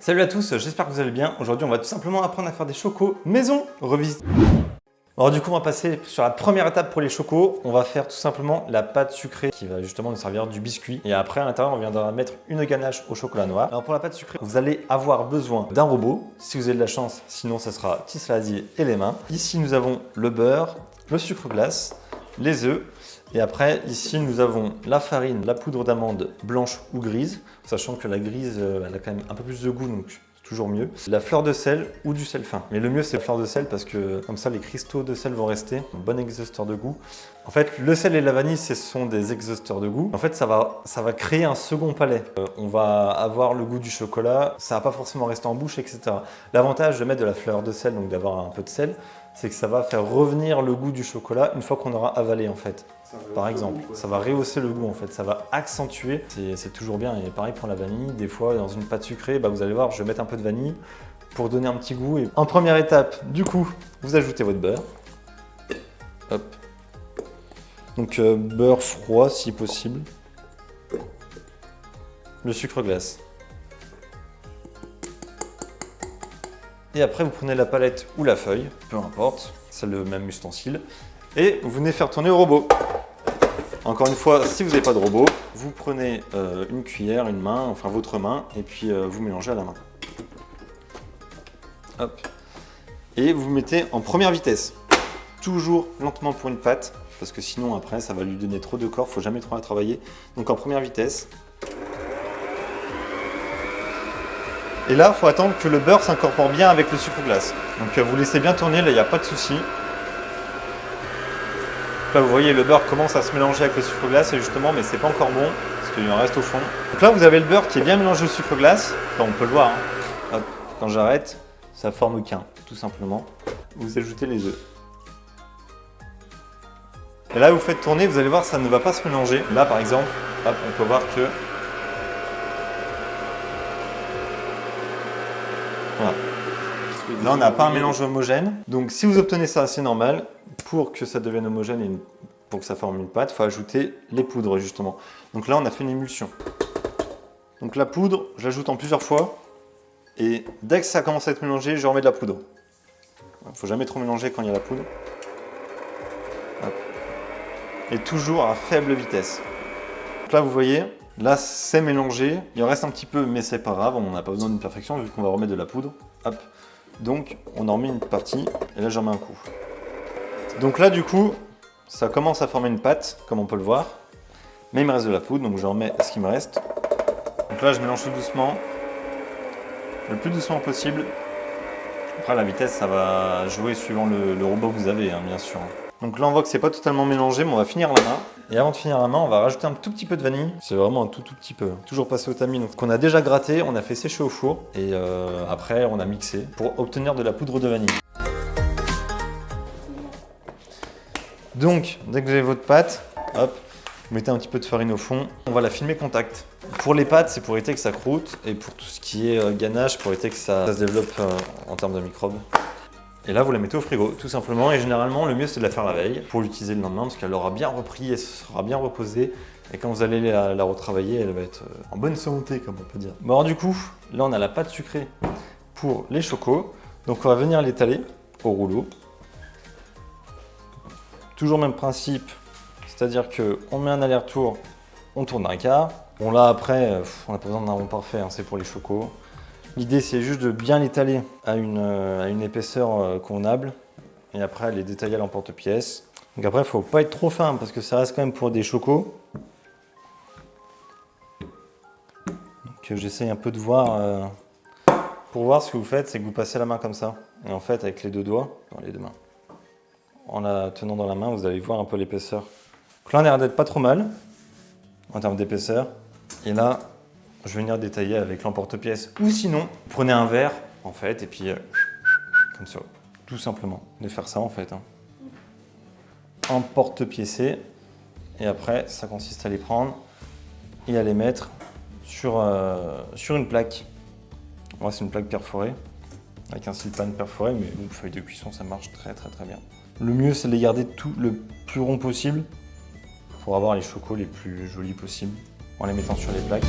Salut à tous, j'espère que vous allez bien. Aujourd'hui, on va tout simplement apprendre à faire des chocos maison revisite. Alors du coup, on va passer sur la première étape pour les chocos. On va faire tout simplement la pâte sucrée qui va justement nous servir du biscuit. Et après, à l'intérieur, on viendra mettre une ganache au chocolat noir. Alors pour la pâte sucrée, vous allez avoir besoin d'un robot, si vous avez de la chance. Sinon, ça sera petit saladier et les mains. Ici, nous avons le beurre, le sucre glace, les œufs. Et après, ici, nous avons la farine, la poudre d'amande blanche ou grise, sachant que la grise, elle a quand même un peu plus de goût, donc c'est toujours mieux. La fleur de sel ou du sel fin. Mais le mieux, c'est la fleur de sel parce que comme ça, les cristaux de sel vont rester. Un bon exhausteur de goût. En fait, le sel et la vanille, ce sont des exhausteurs de goût. En fait, ça va créer un second palais. On va avoir le goût du chocolat, ça va pas forcément rester en bouche, etc. L'avantage de mettre de la fleur de sel, donc d'avoir un peu de sel, c'est que ça va faire revenir le goût du chocolat une fois qu'on aura avalé en fait. Par exemple, ça va rehausser le goût en fait, ça va accentuer, c'est toujours bien. Et pareil pour la vanille, des fois dans une pâte sucrée, vous allez voir, je vais mettre un peu de vanille pour donner un petit goût. Et en première étape, du coup, vous ajoutez votre beurre. Hop. Donc beurre froid si possible. Le sucre glace. Et après, vous prenez la palette ou la feuille, peu importe, c'est le même ustensile, et vous venez faire tourner au robot. Encore une fois, si vous n'avez pas de robot, vous prenez une cuillère, une main, enfin votre main, et puis vous mélangez à la main. Hop. Et vous mettez en première vitesse. Toujours lentement pour une pâte, parce que sinon après, ça va lui donner trop de corps, il ne faut jamais trop la travailler. Donc en première vitesse. Et là, il faut attendre que le beurre s'incorpore bien avec le sucre glace. Donc vous laissez bien tourner, là il n'y a pas de souci. Là vous voyez le beurre commence à se mélanger avec le sucre glace justement, mais c'est pas encore bon parce qu'il en reste au fond. Donc là vous avez le beurre qui est bien mélangé au sucre glace. Enfin, on peut le voir. Hein. Hop. Quand j'arrête, ça forme qu'un, tout simplement. Vous ajoutez les œufs. Et là vous faites tourner, vous allez voir ça ne va pas se mélanger. Là par exemple, hop, on peut voir que voilà. Là, on n'a pas un mélange homogène. Donc, si vous obtenez ça, c'est normal. Pour que ça devienne homogène et pour que ça forme une pâte, il faut ajouter les poudres, justement. Donc là, on a fait une émulsion. Donc la poudre, je l'ajoute en plusieurs fois. Et dès que ça commence à être mélangé, je remets de la poudre. Il ne faut jamais trop mélanger quand il y a la poudre. Hop. Et toujours à faible vitesse. Donc là, vous voyez, là, c'est mélangé. Il en reste un petit peu, mais c'est pas grave. On n'a pas besoin d'une perfection vu qu'on va remettre de la poudre. Hop. Donc, on en remet une partie, et là, j'en mets un coup. Donc là, du coup, ça commence à former une pâte, comme on peut le voir. Mais il me reste de la poudre, donc je remets ce qu'il me reste. Donc là, je mélange tout doucement, le plus doucement possible. Après, la vitesse, ça va jouer suivant le robot que vous avez, hein, bien sûr. Donc là, on voit que c'est pas totalement mélangé, mais on va finir la main. Et avant de finir la main, on va rajouter un tout petit peu de vanille. C'est vraiment un tout petit peu. Toujours passer au tamis. Donc, qu'on a déjà gratté, on a fait sécher au four. Et après, on a mixé pour obtenir de la poudre de vanille. Donc, dès que vous avez votre pâte, hop, vous mettez un petit peu de farine au fond. On va la filmer contact. Pour les pâtes, c'est pour éviter que ça croûte. Et pour tout ce qui est ganache, pour éviter que ça se développe en termes de microbes. Et là, vous la mettez au frigo, tout simplement. Et généralement, le mieux, c'est de la faire la veille pour l'utiliser le lendemain parce qu'elle aura bien repris, elle sera bien reposée. Et quand vous allez la retravailler, elle va être en bonne santé, comme on peut dire. Bon, alors du coup, là, on a la pâte sucrée pour les chocos. Donc, on va venir l'étaler au rouleau. Toujours même principe, c'est-à-dire qu'on met un aller-retour, on tourne un quart. Bon, là, après, on n'a pas besoin d'un rond parfait, hein, c'est pour les chocos. L'idée, c'est juste de bien l'étaler à une épaisseur convenable et après les détailler à l'emporte-pièce. Donc après, il ne faut pas être trop fin parce que ça reste quand même pour des chocos. Donc j'essaye un peu de voir. Pour voir ce que vous faites, c'est que vous passez la main comme ça. Et en fait, avec les deux doigts, dans les deux mains, en la tenant dans la main, vous allez voir un peu l'épaisseur. Donc là, on a l'air d'être pas trop mal en termes d'épaisseur. Et là, je vais venir détailler avec l'emporte-pièce. Ou sinon, prenez un verre, en fait, et puis comme ça, tout simplement. De faire ça, en fait. Hein. Emporte-piécer. Et après, ça consiste à les prendre et à les mettre sur une plaque. Moi, c'est une plaque perforée, avec un silpane perforé, mais une feuille de cuisson, ça marche très bien. Le mieux, c'est de les garder tout le plus rond possible pour avoir les chocos les plus jolis possibles en les mettant sur les plaques.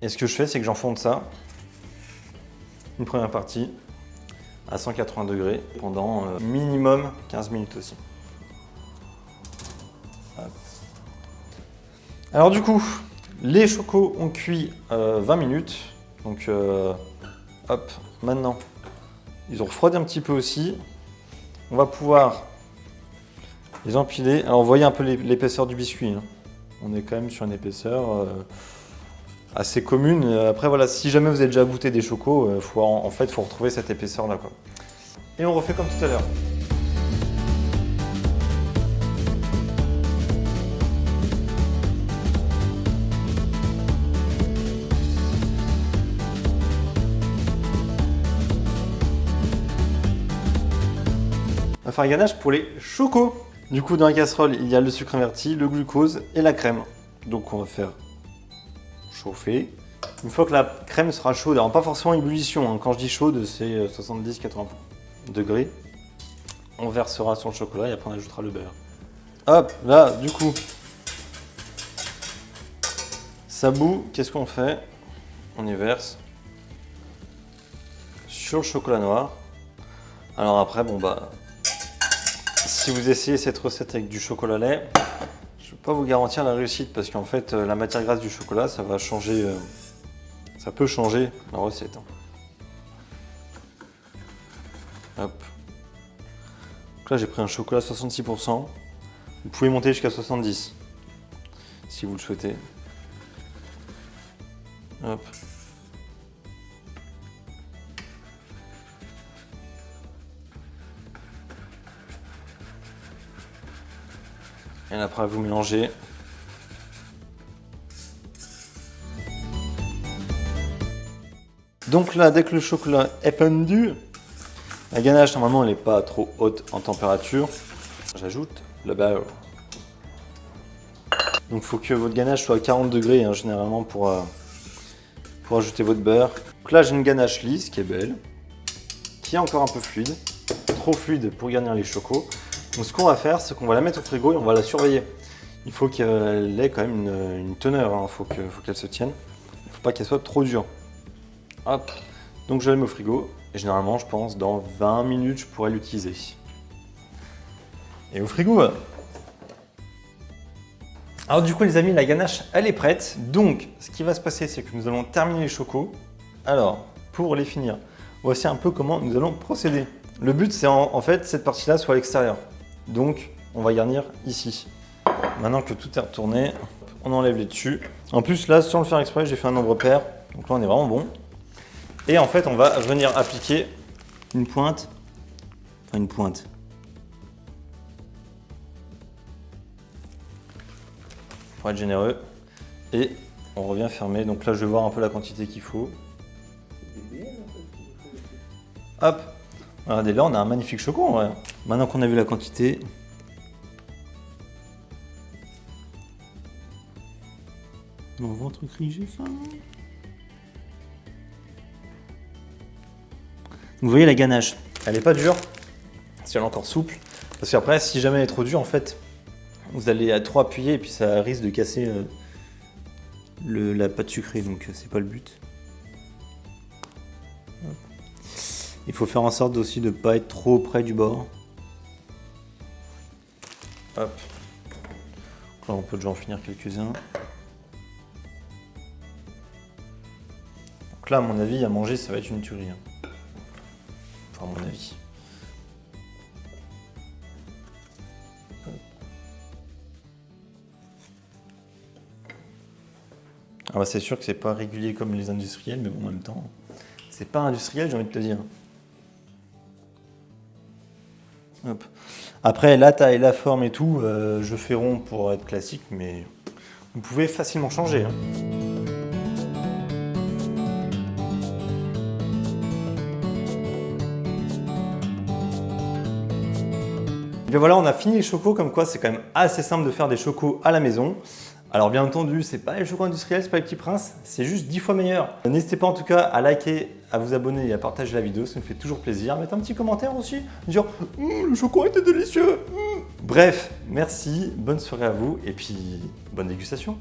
Et ce que je fais, c'est que j'enfonce ça, une première partie, à 180 degrés pendant minimum 15 minutes aussi. Hop. Alors du coup, les chocos ont cuit 20 minutes. Donc hop, maintenant, ils ont refroidi un petit peu aussi. On va pouvoir les empiler. Alors vous voyez un peu l'épaisseur du biscuit. Hein. On est quand même sur une épaisseur assez commune. Après voilà, si jamais vous avez déjà goûté des chocos, faut retrouver cette épaisseur là quoi. Et on refait comme tout à l'heure. On va faire un ganache pour les chocos. Du coup, dans la casserole, il y a le sucre inverti, le glucose et la crème. Donc on va faire chauffer. Une fois que la crème sera chaude, alors pas forcément ébullition, hein. Quand je dis chaude, c'est 70-80 degrés. On versera sur le chocolat et après on ajoutera le beurre. Hop, là, du coup, ça bout, qu'est-ce qu'on fait? On y verse sur le chocolat noir. Alors après, bon bah, si vous essayez cette recette avec du chocolat lait, je ne peux pas vous garantir la réussite parce qu'en fait, la matière grasse du chocolat, ça va changer, ça peut changer la recette. Hop. Donc là, j'ai pris un chocolat 66%. Vous pouvez monter jusqu'à 70% si vous le souhaitez. Hop. Et après, vous mélangez. Donc là, dès que le chocolat est fondu, la ganache, normalement, elle n'est pas trop haute en température. J'ajoute le beurre. Donc il faut que votre ganache soit à 40 degrés, hein, généralement, pour ajouter votre beurre. Donc là, j'ai une ganache lisse qui est belle, qui est encore un peu fluide. Trop fluide pour garnir les chocos. Donc ce qu'on va faire, c'est qu'on va la mettre au frigo et on va la surveiller. Il faut qu'elle ait quand même une teneur, hein. Faut qu'elle se tienne. Il ne faut pas qu'elle soit trop dure. Hop. Donc je la mets au frigo et généralement je pense dans 20 minutes je pourrais l'utiliser. Et au frigo. Alors du coup les amis, la ganache elle est prête. Donc ce qui va se passer, c'est que nous allons terminer les chocos. Alors pour les finir, voici un peu comment nous allons procéder. Le but c'est en fait cette partie-là soit à l'extérieur. Donc on va garnir ici. Maintenant que tout est retourné, on enlève les dessus. En plus là, sans le faire exprès, j'ai fait un nombre pair. Donc là on est vraiment bon. Et en fait on va venir appliquer une pointe. Enfin une pointe. Pour être généreux. Et on revient fermer. Donc là je vais voir un peu la quantité qu'il faut. Hop. Regardez, là on a un magnifique choco en vrai. Maintenant qu'on a vu la quantité, mon ventre crie, j'ai faim. Vous voyez la ganache, elle n'est pas dure, si elle est encore souple. Parce qu'après, si jamais elle est trop dure, en fait, vous allez trop appuyer et puis ça risque de casser la pâte sucrée, donc c'est pas le but. Hop. Il faut faire en sorte aussi de ne pas être trop près du bord. Hop. Donc là, on peut déjà en finir quelques-uns. Donc là, à mon avis, à manger, ça va être une tuerie. Hein. Enfin, à mon avis. Ah bah c'est sûr que c'est pas régulier comme les industriels, mais bon, en même temps, c'est pas industriel, j'ai envie de te dire. Hop. Après, la taille, la forme et tout, je fais rond pour être classique, mais vous pouvez facilement changer. Hein. Et bien voilà, on a fini les chocos, comme quoi c'est quand même assez simple de faire des chocos à la maison. Alors bien entendu, c'est pas les chocos industriels, c'est pas les petits princes, c'est juste 10 fois meilleur. N'hésitez pas en tout cas à liker, à vous abonner et à partager la vidéo, ça me fait toujours plaisir. Mettez un petit commentaire aussi, dire le choco était délicieux. Bref, merci, bonne soirée à vous et puis bonne dégustation.